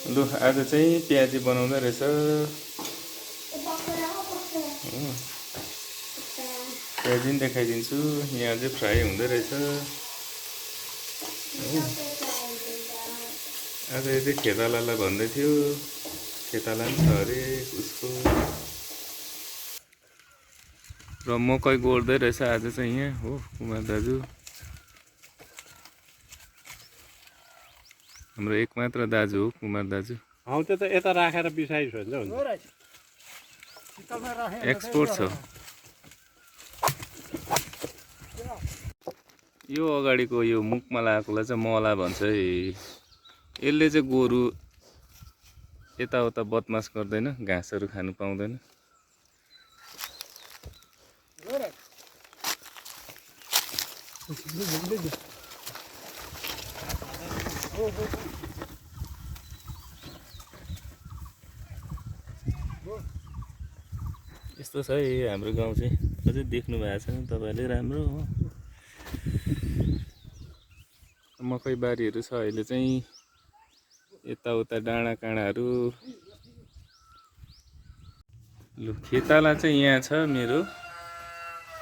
लु आज चाहिँ प्याजी बनाउँदै रहेछ। प्याजी पनि देखाइदिन्छु। यहाँ चाहिँ फ्राई हुँदै रहेछ। आज यो चाहिँ खेतालालाई भन्दै थियो, खेताला पनि छ अरे उसको। र मकै गोड्दै रहेछ आज चाहिँ यहाँ हो कुमार दाजु। हाम्रो एक मात्र दाजु हो कुमार दाजु। हौ त्यो त यता राखेर बिसाइस हुन्छ एक्सपोर्ट छ। यो अगाडिको यो मुखमा लगाएकोलाई चाहिँ मला भन्छ है। यसले चाहिँ गोरु यताउता बदमास गर्दैन, घाँसहरू खानु पाउँदैन। यस्तो छ है हाम्रो गाउँ चाहिँ। अझै देख्नु भएको छैन तपाईँले राम्रो हो। मकै बारीहरू छ अहिले चाहिँ, यताउता डाँडा काँडाहरू। लु खेताला चाहिँ यहाँ छ मेरो।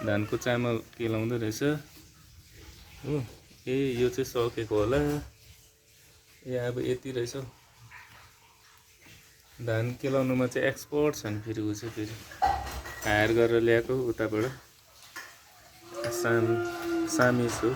धानको चामल केलाउँदै रहेछ हो। यो चाहिँ सकेको होला। अब यति रहेछ हौ। धान केलाउनुमा चाहिँ एक्सपर्ट छन् फेरि ऊ चाहिँ फेरि हायर गरेर ल्याएको उताबाट। सामी छु।